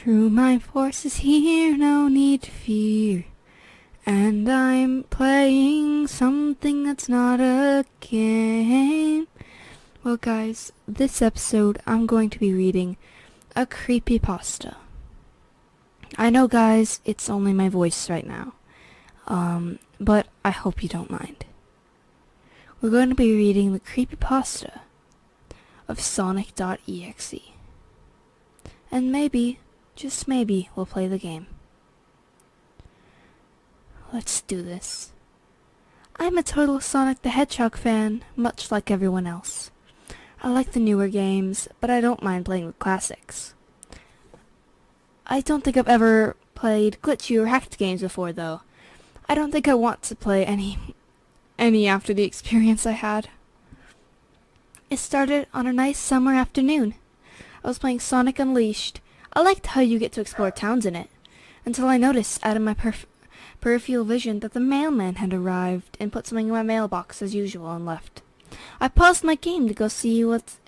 True, my force is here, no need to fear. And I'm playing something that's not a game. Well guys, this episode I'm going to be reading a creepypasta. I know guys, it's only my voice right now. But I hope you don't mind. We're going to be reading the creepypasta of Sonic.exe. And maybe, just maybe, we'll play the game. Let's do this. I'm a total Sonic the Hedgehog fan, much like everyone else. I like the newer games, but I don't mind playing the classics. I don't think I've ever played glitchy or hacked games before, though. I don't think I want to play any after the experience I had. It started on a nice summer afternoon. I was playing Sonic Unleashed. I liked how you get to explore towns in it, until I noticed out of my peripheral vision that the mailman had arrived and put something in my mailbox as usual and left. I paused my game to go see what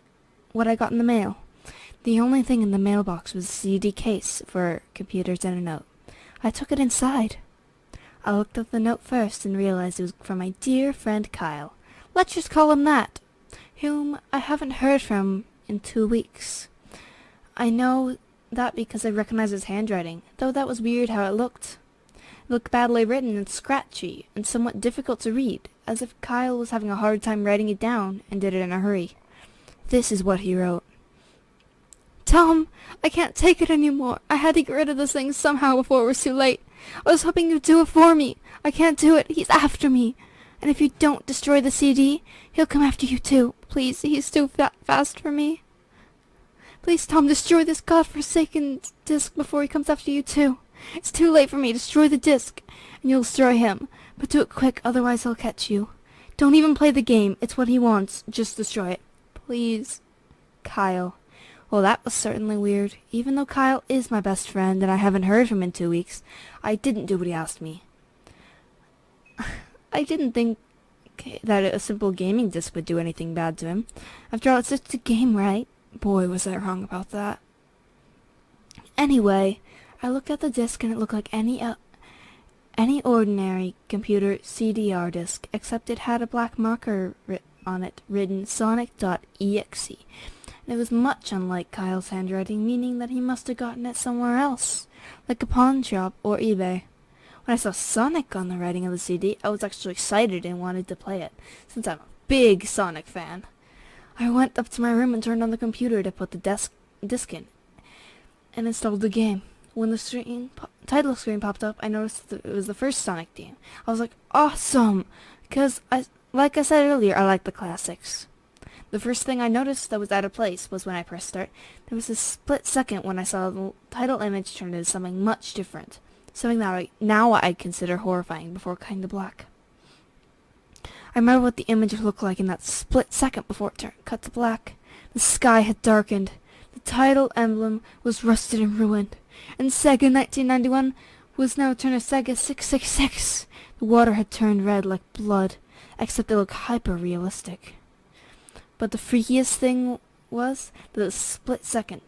I got in the mail. The only thing in the mailbox was a CD case for computers and a note. I took it inside. I looked at the note first and realized it was from my dear friend Kyle. Let's just call him that, whom I haven't heard from in 2 weeks. I know that because I recognized his handwriting, though that was weird how it looked. It looked badly written and scratchy and somewhat difficult to read, as if Kyle was having a hard time writing it down and did it in a hurry. This is what he wrote. Tom, I can't take it anymore. I had to get rid of this thing somehow before it was too late. I was hoping you'd do it for me. I can't do it. He's after me. And if you don't destroy the CD, he'll come after you too. Please, he's too fast for me. Please, Tom, destroy this godforsaken disc before he comes after you too. It's too late for me. Destroy the disc, and you'll destroy him. But do it quick, otherwise he'll catch you. Don't even play the game. It's what he wants. Just destroy it. Please. Kyle. Well, that was certainly weird. Even though Kyle is my best friend and I haven't heard from him in 2 weeks, I didn't do what he asked me. I didn't think that a simple gaming disc would do anything bad to him. After all, it's just a game, right? Boy, was I wrong about that. Anyway, I looked at the disc and it looked like any ordinary computer CDR disc, except it had a black marker on it written Sonic.exe. And it was much unlike Kyle's handwriting, meaning that he must have gotten it somewhere else, like a pawn shop or eBay. When I saw Sonic on the writing of the CD, I was actually excited and wanted to play it, since I'm a big Sonic fan. I went up to my room and turned on the computer to put the disc in, and installed the game. When the title screen popped up, I noticed that it was the first Sonic game. I was like, awesome! Because, like I said earlier, I like the classics. The first thing I noticed that was out of place was when I pressed start. There was a split second when I saw the title image turn into something much different. Something that now I'd consider horrifying before cutting to black. I remember what the image looked like in that split second before it cut to black. The sky had darkened. The title emblem was rusted and ruined. And Sega 1991 was now turned to Sega 666. The water had turned red like blood, except it looked hyper-realistic. But the freakiest thing was that the split-second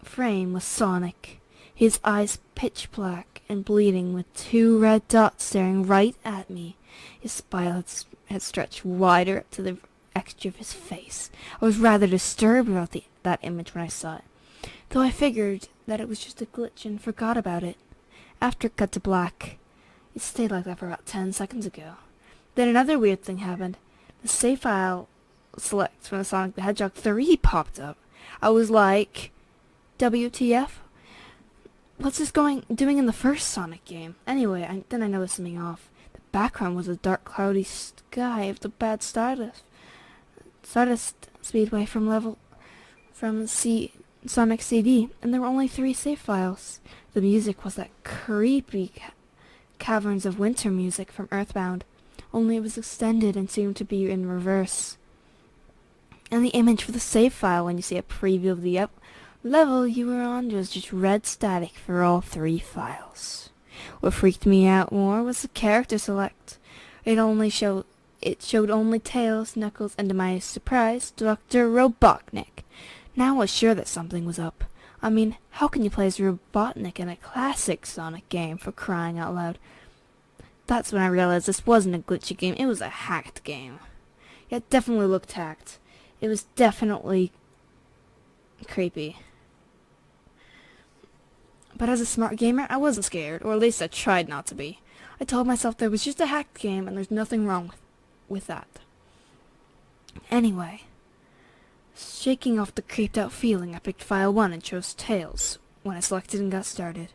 frame was Sonic, his eyes pitch black and bleeding with 2 red dots staring right at me. His smile had stretched wider to the edge of his face. I was rather disturbed about that image when I saw it, though I figured that it was just a glitch and forgot about it. After it cut to black, it stayed like that for about 10 seconds ago. Then another weird thing happened. The save file select from the Sonic the Hedgehog 3 popped up. I was like, WTF? What's this doing in the first Sonic game? Anyway, then I noticed something off. The background was a dark, cloudy sky of the bad Stardust Speedway from Sonic CD, and there were only 3 save files. The music was that creepy Caverns of Winter music from Earthbound, only it was extended and seemed to be in reverse. And the image for the save file when you see a preview of the level you were on was just red static for all 3 files. What freaked me out more was the character select. It showed only Tails, Knuckles, and to my surprise, Dr. Robotnik. Now I was sure that something was up. I mean, how can you play as Robotnik in a classic Sonic game, for crying out loud? That's when I realized this wasn't a glitchy game, it was a hacked game. It definitely looked hacked. It was definitely creepy. But as a smart gamer, I wasn't scared, or at least I tried not to be. I told myself there was just a hacked game and there's nothing wrong with that. Anyway, shaking off the creeped out feeling, I picked file 1 and chose Tails when I selected and got started.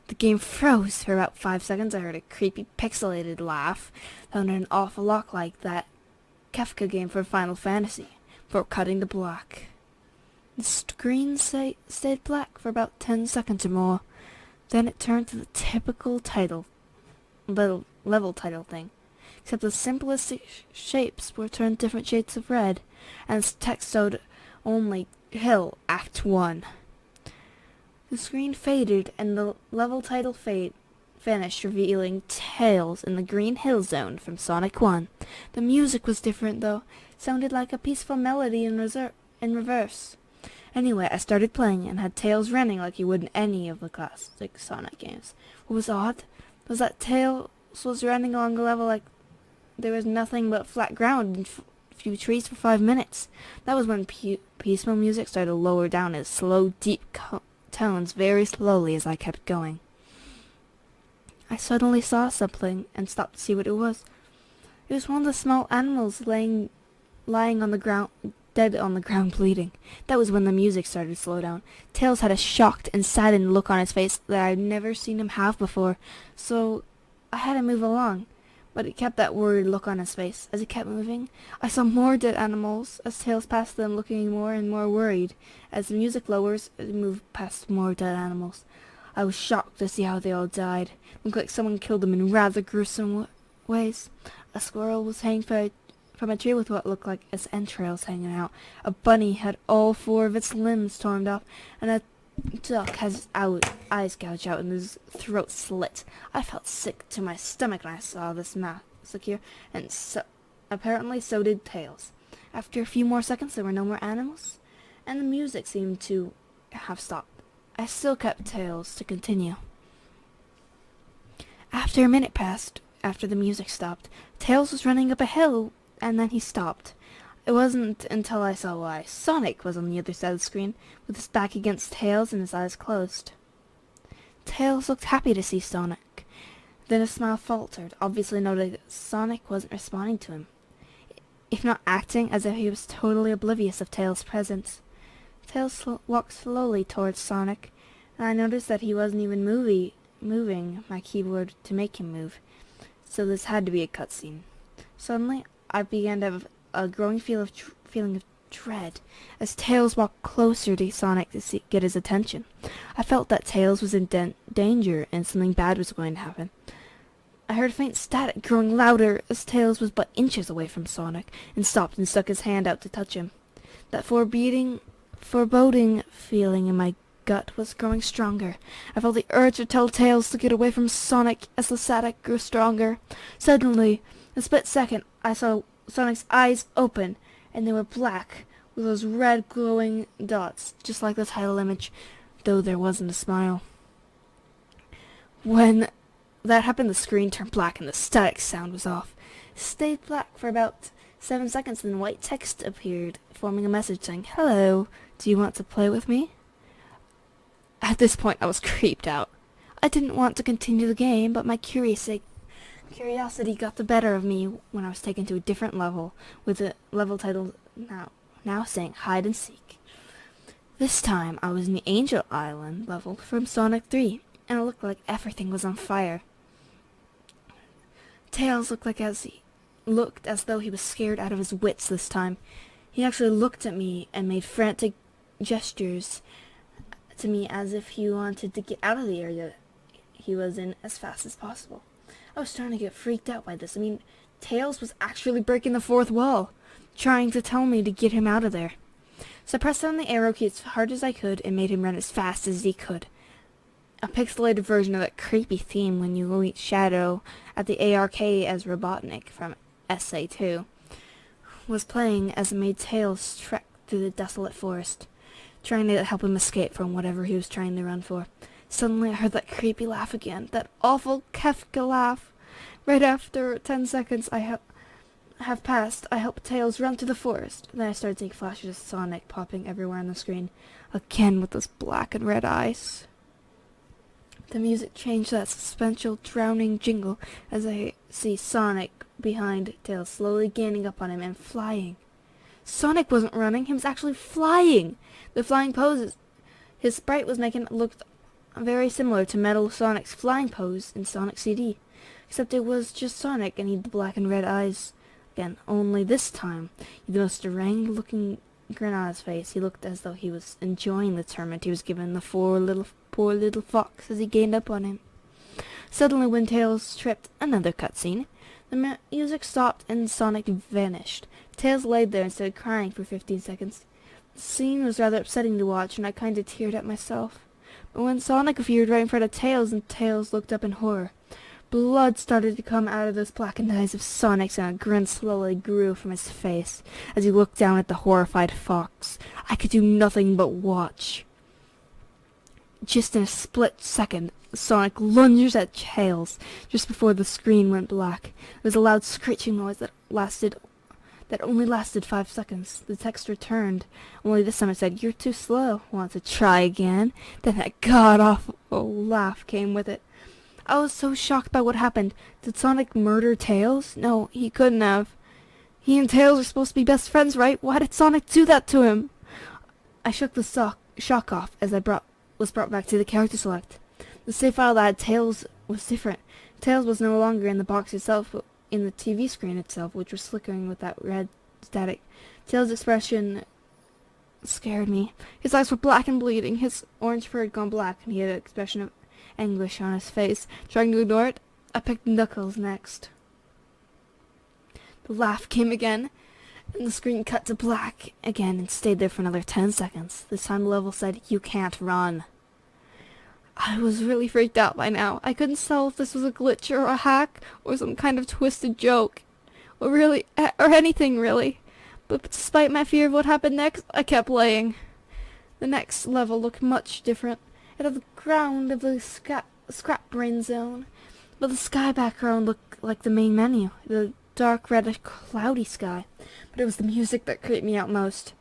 The game froze for about 5 seconds. I heard a creepy pixelated laugh that sounded an awful lot like that Kefka game for Final Fantasy, before cutting to black. The screen stayed black for about 10 seconds or more. Then it turned to the typical level title thing, except the simplest shapes were turned different shades of red, and its text showed only Hill Act 1. The screen faded, and the level title vanished, revealing Tails in the Green Hill Zone from Sonic 1. The music was different, though. It sounded like a peaceful melody in reverse. Anyway, I started playing and had Tails running like you would in any of the classic Sonic games. What was odd was that Tails was running along a level like there was nothing but flat ground and few trees for 5 minutes. That was when peaceful music started to lower down its slow, deep tones very slowly as I kept going. I suddenly saw something and stopped to see what it was. It was one of the small animals lying on the ground, dead on the ground, bleeding. That was when the music started to slow down. Tails had a shocked and saddened look on his face that I'd never seen him have before, so I had to move along. But he kept that worried look on his face. As he kept moving, I saw more dead animals as Tails passed them, looking more and more worried. As the music lowers, it moved past more dead animals. I was shocked to see how they all died. It looked like someone killed them in rather gruesome ways. A squirrel was hanging from a tree with what looked like its entrails hanging out. A bunny had all 4 of its limbs torn off, and a duck has eyes gouged out and his throat slit. I felt sick to my stomach when I saw this massacre, and apparently so did Tails. After a few more seconds, there were no more animals, and the music seemed to have stopped. I still kept Tails to continue. After a minute passed, after the music stopped, Tails was running up a hill, and then he stopped. It wasn't until I saw why. Sonic was on the other side of the screen, with his back against Tails and his eyes closed. Tails looked happy to see Sonic. Then his smile faltered, obviously noting that Sonic wasn't responding to him, if not acting as if he was totally oblivious of Tails' presence. Tails walked slowly towards Sonic, and I noticed that he wasn't even moving my keyboard to make him move, so this had to be a cutscene. Suddenly, I began to have a growing feeling of dread as Tails walked closer to Sonic to get his attention. I felt that Tails was in danger and something bad was going to happen. I heard faint static growing louder as Tails was but inches away from Sonic and stopped and stuck his hand out to touch him. That foreboding feeling in my gut was growing stronger. I felt the urge to tell Tails to get away from Sonic as the static grew stronger. Suddenly, in a split second, I saw Sonic's eyes open, and they were black, with those red glowing dots, just like the title image, though there wasn't a smile. When that happened, the screen turned black and the static sound was off. It stayed black for about 7 seconds, then white text appeared, forming a message saying, "Hello, do you want to play with me?" At this point, I was creeped out. I didn't want to continue the game, but my curiosity got the better of me when I was taken to a different level, with the level title now saying Hide and Seek. This time, I was in the Angel Island level from Sonic 3, and it looked like everything was on fire. Tails looked as though he was scared out of his wits this time. He actually looked at me and made frantic gestures to me as if he wanted to get out of the area he was in as fast as possible. I was starting to get freaked out by this. I mean, Tails was actually breaking the 4th wall, trying to tell me to get him out of there. So I pressed down the arrow key as hard as I could and made him run as fast as he could. A pixelated version of that creepy theme when you meet Shadow at the ARK as Robotnik from SA2 was playing as it made Tails trek through the desolate forest. trying to help him escape from whatever he was trying to run for. Suddenly I heard that creepy laugh again, that awful Kefka laugh. Right after 10 seconds have passed, I helped Tails run to the forest. Then I started seeing flashes of Sonic popping everywhere on the screen, again with those black and red eyes. The music changed to that suspenseful, drowning jingle as I see Sonic behind Tails, slowly gaining up on him and flying. Sonic wasn't running, he was actually flying! The flying poses his sprite was making looked very similar to Metal Sonic's flying pose in Sonic CD, except it was just Sonic and he had the black and red eyes again, only this time he had the most deranged-looking grin on his face. He looked as though he was enjoying the torment he was given the poor little fox as he gained up on him. Suddenly, when Tails tripped, another cutscene. The music stopped and Sonic vanished. Tails laid there and started crying for 15 seconds. The scene was rather upsetting to watch, and I kinda teared at myself. But when Sonic appeared right in front of Tails, and Tails looked up in horror, blood started to come out of those blackened eyes of Sonic's, and a grin slowly grew from his face as he looked down at the horrified fox. I could do nothing but watch. Just in a split second, Sonic lunged at Tails just before the screen went black. There was a loud screeching noise that only lasted 5 seconds. The text returned, only this time it said, "You're too slow. Want to try again?" Then that god-awful laugh came with it. I was so shocked by what happened. Did Sonic murder Tails? No, he couldn't have. He and Tails are supposed to be best friends, right? Why did Sonic do that to him? I shook the shock off as I was brought back to the character select. The save file that had Tails was different. Tails was no longer in the box itself, but in the TV screen itself, which was flickering with that red static. Tails' expression scared me. His eyes were black and bleeding. His orange fur had gone black, and he had an expression of anguish on his face. Trying to ignore it, I picked Knuckles next. The laugh came again, and the screen cut to black again and stayed there for another 10 seconds. This time the level said, "You can't run." I was really freaked out by now. I couldn't tell if this was a glitch or a hack or some kind of twisted joke. Or anything really. But despite my fear of what happened next, I kept playing. The next level looked much different. It had the ground of the scrap brain zone, but the sky background looked like the main menu, the dark reddish cloudy sky. But it was the music that creeped me out most.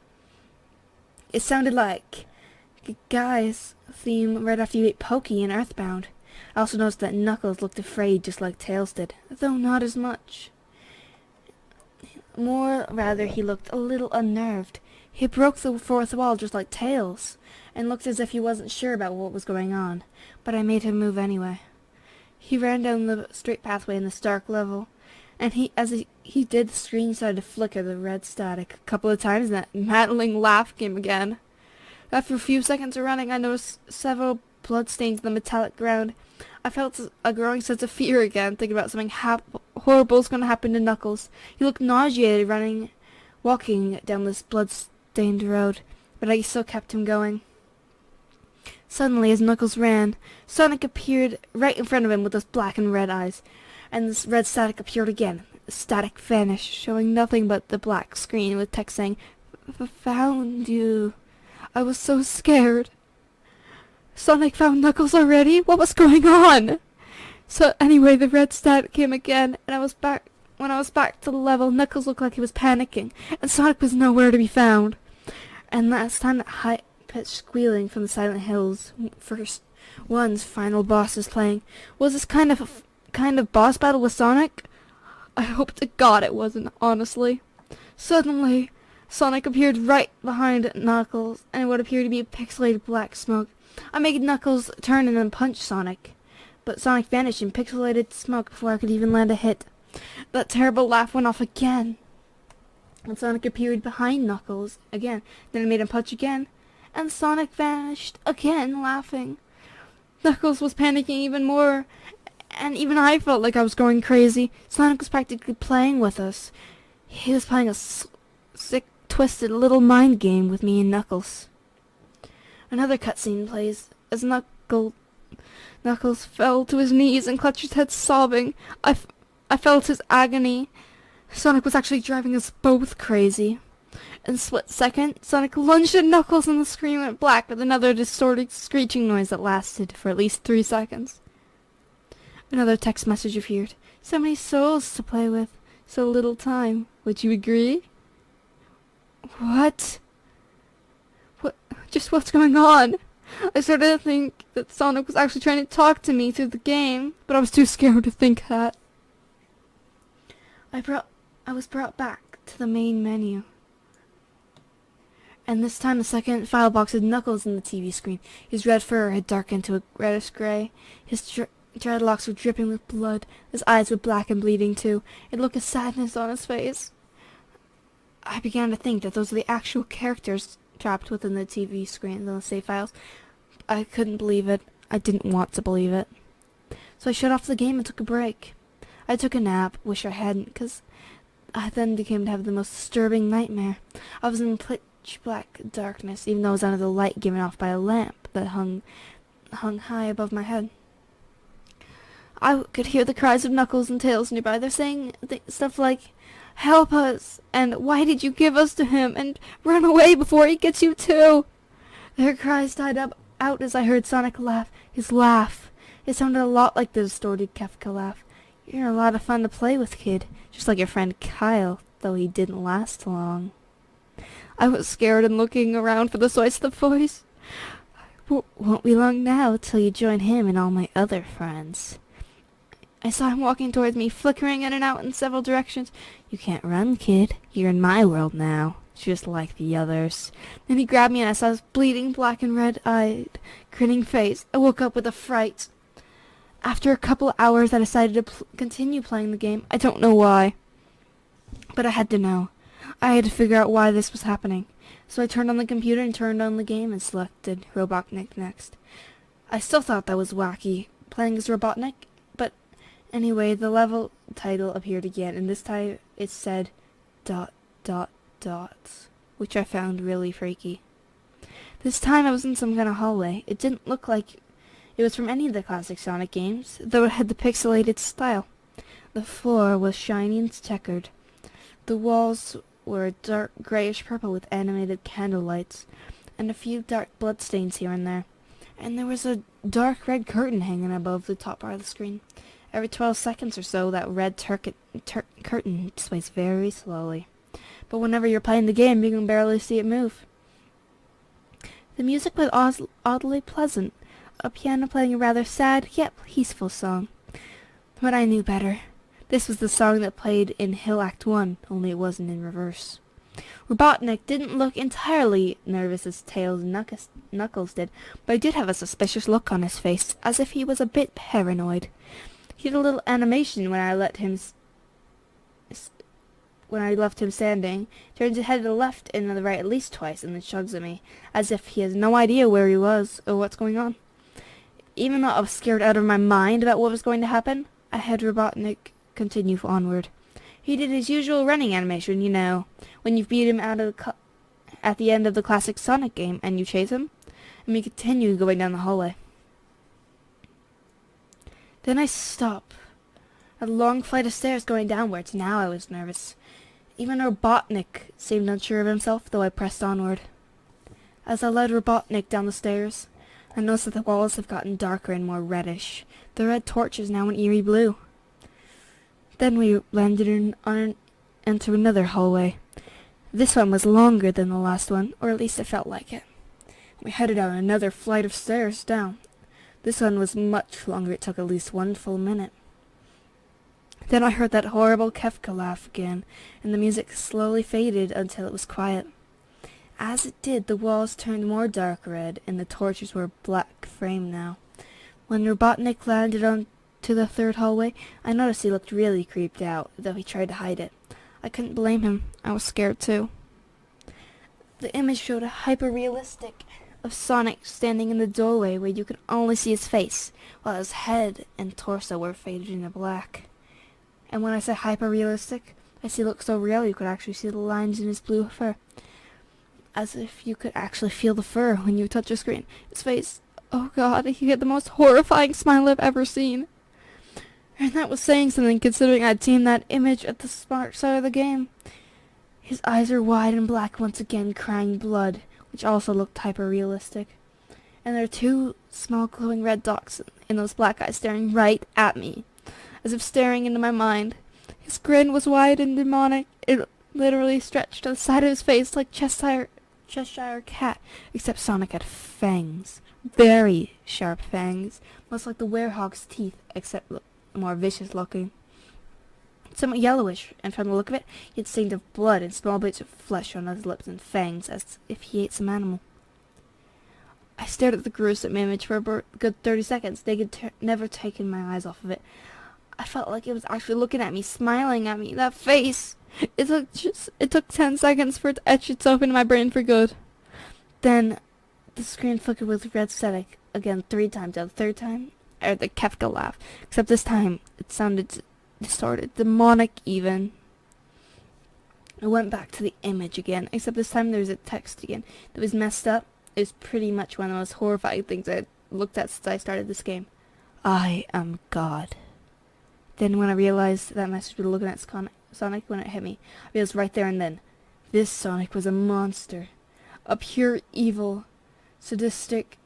It sounded like a guy's theme right after you ate Pokey in Earthbound. I also noticed that Knuckles looked afraid just like Tails did, though not as much. More rather, he looked a little unnerved. He broke the fourth wall just like Tails, and looked as if he wasn't sure about what was going on, but I made him move anyway. He ran down the straight pathway in this dark level, and as he did, the screen started to flicker the red static a couple of times, and that maddening laugh came again. After a few seconds of running, I noticed several bloodstains in the metallic ground. I felt a growing sense of fear again, thinking about something horrible is going to happen to Knuckles. He looked nauseated walking down this blood-stained road, but I still kept him going. Suddenly, as Knuckles ran, Sonic appeared right in front of him with those black and red eyes, and this red static appeared again. The static vanished, showing nothing but the black screen with text saying, "Found you." I was so scared. Sonic found Knuckles already? What was going on? So anyway, the red static came again, and when I was back to the level, Knuckles looked like he was panicking, and Sonic was nowhere to be found. And last time that high-pitched squealing from the Silent Hills first one's final boss is playing. Was this kind of boss battle with Sonic? I hope to God it wasn't, honestly. Suddenly, Sonic appeared right behind Knuckles, and what appeared to be pixelated black smoke. I made Knuckles turn and then punch Sonic, but Sonic vanished in pixelated smoke before I could even land a hit. That terrible laugh went off again, and Sonic appeared behind Knuckles again. Then I made him punch again, and Sonic vanished again, laughing. Knuckles was panicking even more, and even I felt like I was going crazy. Sonic was practically playing with us. He was playing a sick, twisted little mind game with me and Knuckles. Another cutscene plays as Knuckles fell to his knees and clutched his head, sobbing. I felt his agony. Sonic was actually driving us both crazy. In a split second, Sonic lunged at Knuckles and the screen went black with another distorted screeching noise that lasted for at least 3 seconds. Another text message appeared. So many souls to play with, so little time. Would you agree? What? What's going on? I started to think that Sonic was actually trying to talk to me through the game, but I was too scared to think that. I was brought back to the main menu. And this time the second file box had Knuckles in the TV screen. His red fur had darkened to a reddish gray. His dreadlocks were dripping with blood. His eyes were black and bleeding too. It looked of sadness on his face. I began to think that those were the actual characters trapped within the TV screen and the save files. I couldn't believe it. I didn't want to believe it. So I shut off the game and took a break. I took a nap. Wish I hadn't, because I then became to have the most disturbing nightmare. I was in pitch black darkness, even though I was under the light given off by a lamp that hung high above my head. I could hear the cries of Knuckles and Tails nearby. They're saying stuff like, "Help us," and "Why did you give us to him?" and "Run away before he gets you too." Their cries died out as I heard Sonic laugh. His laugh. It sounded a lot like the distorted Kefka laugh. "You're a lot of fun to play with, kid. Just like your friend Kyle, though he didn't last long." I was scared and looking around for the source of the voice. Won't be long now till you join him and all my other friends. I saw him walking towards me, flickering in and out in several directions. "You can't run, kid. You're in my world now, just like the others." Then he grabbed me and I saw his bleeding black and red-eyed, grinning face. I woke up with a fright. After a couple of hours, I decided to continue playing the game. I don't know why, but I had to know. I had to figure out why this was happening. So I turned on the computer and turned on the game and selected Robotnik next. I still thought that was wacky, playing as Robotnik, but anyway, the level title appeared again, and this time it said ... which I found really freaky. This time I was in some kind of hallway. It didn't look like it was from any of the classic Sonic games, though it had the pixelated style. The floor was shiny and checkered. The walls were a dark grayish-purple with animated candle lights, and a few dark bloodstains here and there. And there was a dark red curtain hanging above the top part of the screen. Every 12 seconds or so, that red curtain sways very slowly. But whenever you're playing the game, you can barely see it move. The music was oddly pleasant, a piano playing a rather sad yet peaceful song. But I knew better. This was the song that played in Hill Act 1, only it wasn't in reverse. Robotnik didn't look entirely nervous as Tails and Knuckles did, but he did have a suspicious look on his face, as if he was a bit paranoid. He did a little animation when I left him standing, turns his head to the left and to the right at least twice, and then shrugs at me, as if he has no idea where he was or what's going on. Even though I was scared out of my mind about what was going to happen, I had Robotnik continue onward. He did his usual running animation, you know, when you beat him out of at the end of the classic Sonic game and you chase him, and we continue going down the hallway. Then I stop. A long flight of stairs going downwards. Now I was nervous. Even Robotnik seemed unsure of himself, though I pressed onward. As I led Robotnik down the stairs, I noticed that the walls have gotten darker and more reddish. The red torch is now an eerie blue. Then we landed into another hallway. This one was longer than the last one, or at least it felt like it. We headed down another flight of stairs down. This one was much longer. It took at least 1 full minute. Then I heard that horrible Kefka laugh again, and the music slowly faded until it was quiet. As it did, the walls turned more dark red, and the torches were black frame now. When Robotnik landed onto the third hallway, I noticed he looked really creeped out, though he tried to hide it. I couldn't blame him. I was scared too. The image showed a hyper-realistic of Sonic standing in the doorway where you could only see his face, while his head and torso were faded into black. And when I say hyper-realistic, I see it looked so real you could actually see the lines in his blue fur. As if you could actually feel the fur when you touch the screen. His face, oh god, he had the most horrifying smile I've ever seen. And that was saying something, considering I'd seen that image at the start of the game. His eyes are wide and black once again, crying blood, which also looked hyper-realistic. And there are two small glowing red dots in those black eyes staring right at me, as if staring into my mind. His grin was wide and demonic. It literally stretched to the side of his face like Cheshire cat, except Sonic had fangs. Very sharp fangs, much like the werehog's teeth, except more vicious looking. Somewhat yellowish, and from the look of it, he had stains of blood and small bits of flesh on his lips and fangs, as if he ate some animal. I stared at the gruesome image for a good 30 seconds, never taking my eyes off of it. I felt like it was actually looking at me, smiling at me. That face! It took 10 seconds for it to etch itself into my brain for good. Then, the screen flickered with red static again 3 times. The third time, I heard the Kefka laugh, except this time, it sounded distorted, demonic even. I went back to the image again, except this time there was a text again that was messed up. It was pretty much one of the most horrifying things I looked at since I started this game. I am God. Then when I realized that message was looking at Sonic when it hit me, I realized right there and then, this Sonic was a monster. A pure evil, sadistic,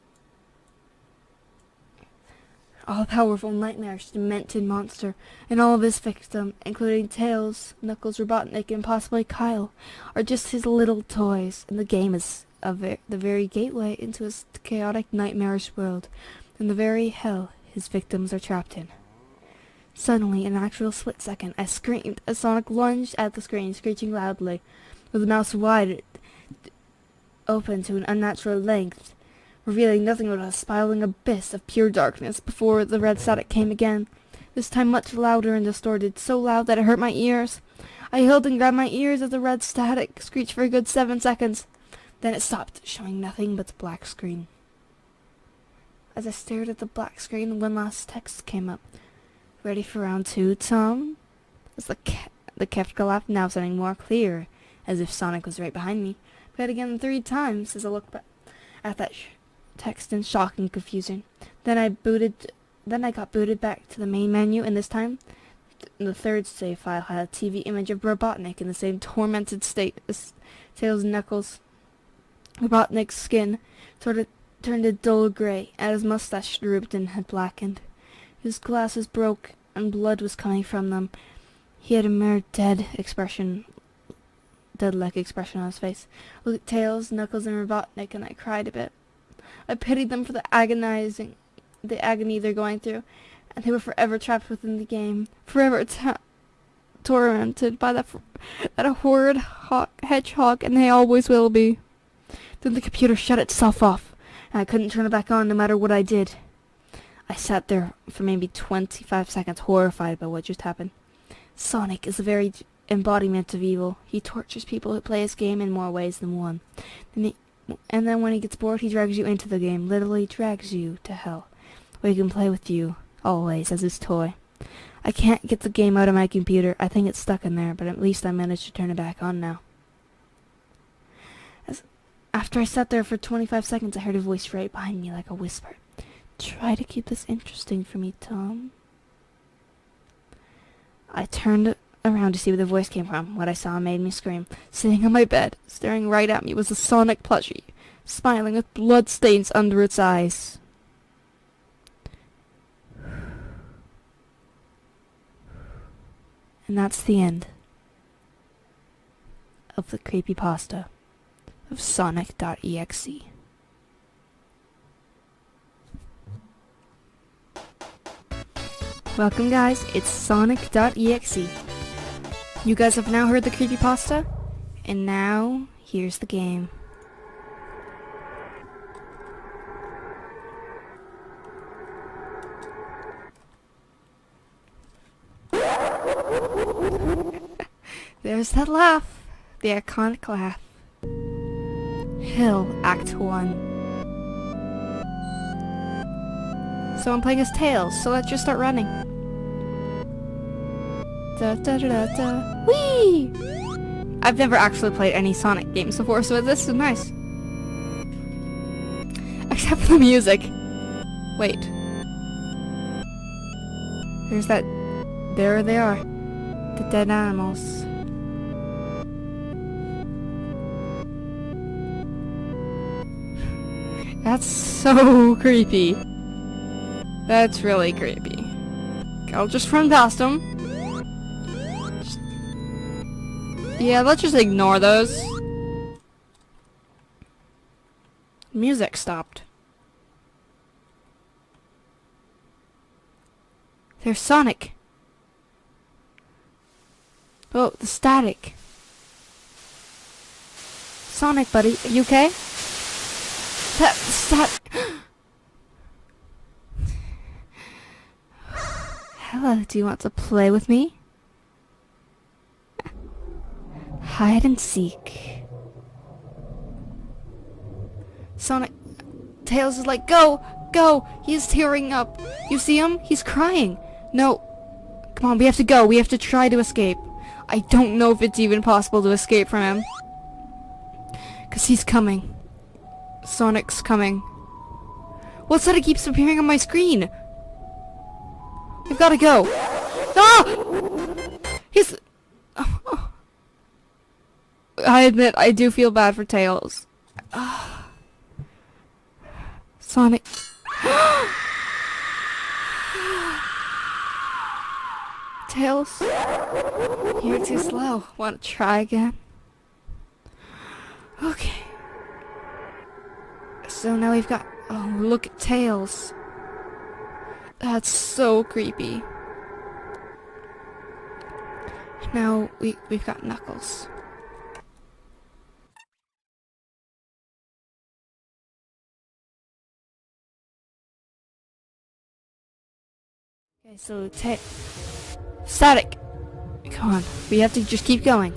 all-powerful, nightmarish, demented monster, and all of his victims, including Tails, Knuckles, Robotnik, and possibly Kyle, are just his little toys, and the game is the very gateway into his chaotic, nightmarish world, and the very hell his victims are trapped in. Suddenly, in an actual split second, I screamed as Sonic lunged at the screen, screeching loudly, with the mouth wide open to an unnatural length, revealing nothing but a spiraling abyss of pure darkness before the red static came again, this time much louder and distorted, so loud that it hurt my ears. I held and grabbed my ears as the red static screeched for a good 7 seconds. Then it stopped, showing nothing but the black screen. As I stared at the black screen, one last text came up. Ready for round 2, Tom? As the Kefka laugh, now sounding more clear, as if Sonic was right behind me. Played again 3 times as I looked back at that text in shock and confusion. Then I got booted back to the main menu, and this time, the third save file had a TV image of Robotnik in the same tormented state as Tails and Knuckles. Robotnik's skin sort of turned a dull gray, and his mustache drooped and had blackened. His glasses broke, and blood was coming from them. He had a mere dead-like expression on his face. I looked at Tails, Knuckles, and Robotnik, and I cried a bit. I pitied them for the agony they're going through, and they were forever trapped within the game, forever tormented by that horrid hedgehog, and they always will be. Then the computer shut itself off, and I couldn't turn it back on no matter what I did. I sat there for maybe 25 seconds, horrified by what just happened. Sonic is the very embodiment of evil. He tortures people who play his game in more ways than one. And then when he gets bored, he drags you into the game, literally drags you to hell, where he can play with you, always, as his toy. I can't get the game out of my computer. I think it's stuck in there, but at least I managed to turn it back on now. After I sat there for 25 seconds, I heard a voice right behind me like a whisper. Try to keep this interesting for me, Tom. I turned around to see where the voice came from. What I saw made me scream. Sitting on my bed, staring right at me, was a Sonic plushie, smiling with blood stains under its eyes. And that's the end of the creepypasta of Sonic.exe. Welcome guys, it's Sonic.exe. You guys have now heard the creepypasta, and now here's the game. There's that laugh, the iconic laugh. Hill, Act 1. So I'm playing as Tails, so let's just start running. Da da da da da. Whee! I've never actually played any Sonic games before, so this is nice. Except for the music. Wait. There's that... There they are. The dead animals. That's so creepy. That's really creepy. I'll just run past them. Yeah, let's just ignore those. Music stopped. There's Sonic. Oh, the static. Sonic, buddy, are you okay? That static. Hello, do you want to play with me? Hide and seek. Sonic. Tails is like, go! Go! He's tearing up. You see him? He's crying. No. Come on, we have to go. We have to try to escape. I don't know if it's even possible to escape from him. Because he's coming. Sonic's coming. What's that? It keeps appearing on my screen. We've got to go. Ah! He's... I admit, I do feel bad for Tails. Sonic. Tails. You're too slow. Want to try again? Okay. So now we've got... Oh, look at Tails. That's so creepy. Now we've got Knuckles. Okay, so Static! Come on, we have to just keep going.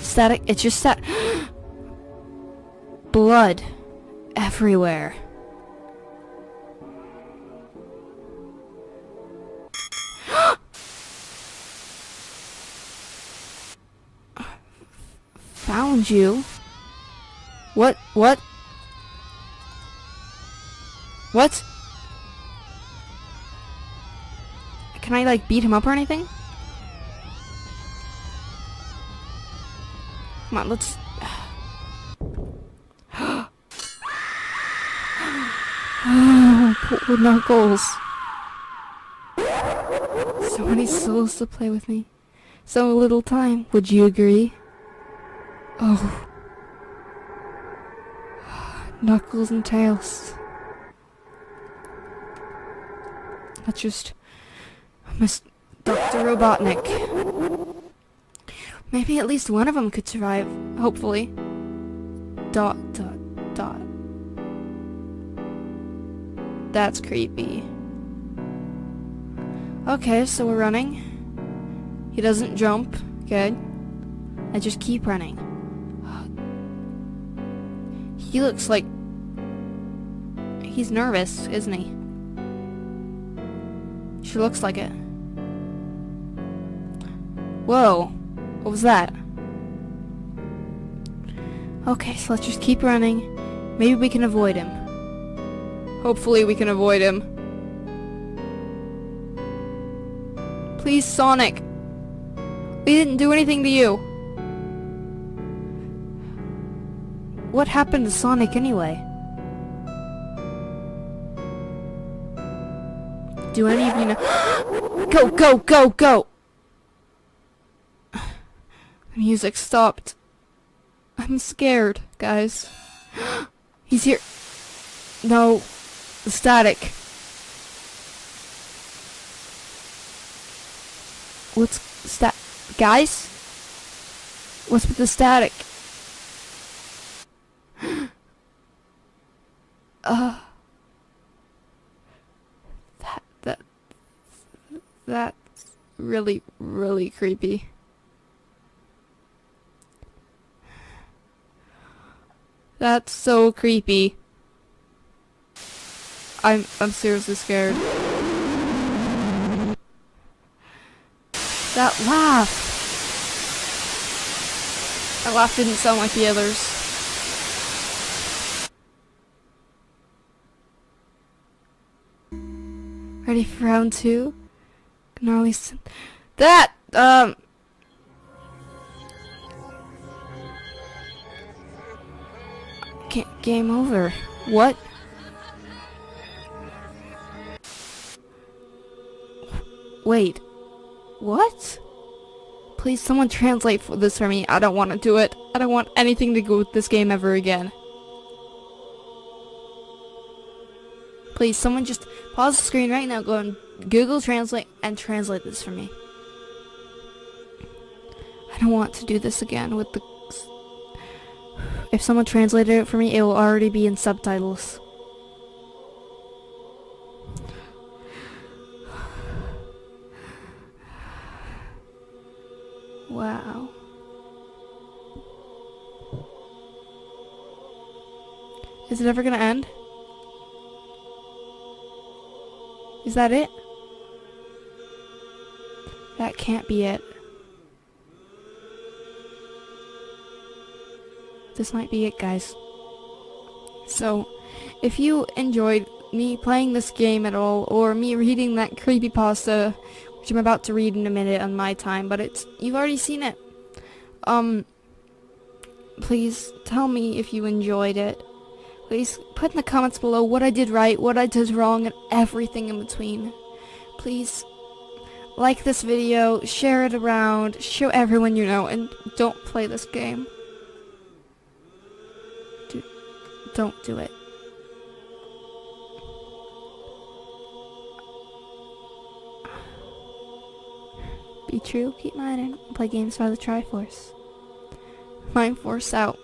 Static, it's just blood everywhere. Found you? What? What? What? Can I, like, beat him up or anything? Come on, let's... Oh, poor Knuckles. So many souls to play with me. So little time, would you agree? Oh. Knuckles and Tails. Let's just... Miss Dr. Robotnik. Maybe at least one of them could survive, hopefully. ... That's creepy. Okay, so we're running. He doesn't jump. Good. I just keep running. He looks like... He's nervous, isn't he? She looks like it. Whoa. What was that? Okay, so let's just keep running. Maybe we can avoid him. Hopefully we can avoid him. Please, Sonic. We didn't do anything to you. What happened to Sonic anyway? Do any of you know? Go, go, go, go! The music stopped. I'm scared, guys. He's here. No. The static. What's guys? What's with the static? That's really, really creepy. That's so creepy. I'm seriously scared. That laugh! That laugh didn't sound like the others. Ready for round 2? Gnarly that! Game over. What? Wait. What? Please, someone translate this for me. I don't want to do it. I don't want anything to do with this game ever again. Please, someone just pause the screen right now, go on Google Translate, and translate this for me. I don't want to do this again with the... If someone translated it for me, it will already be in subtitles. Wow. Is it ever gonna end? Is that it? That can't be it. This might be it, guys. So, if you enjoyed me playing this game at all, or me reading that creepypasta, which I'm about to read in a minute on my time, but you've already seen it. Please tell me if you enjoyed it. Please put in the comments below what I did right, what I did wrong, and everything in between. Please like this video, share it around, show everyone you know, and don't play this game. Don't do it. Be true, keep mining, and play games by the Triforce. Mineforce out.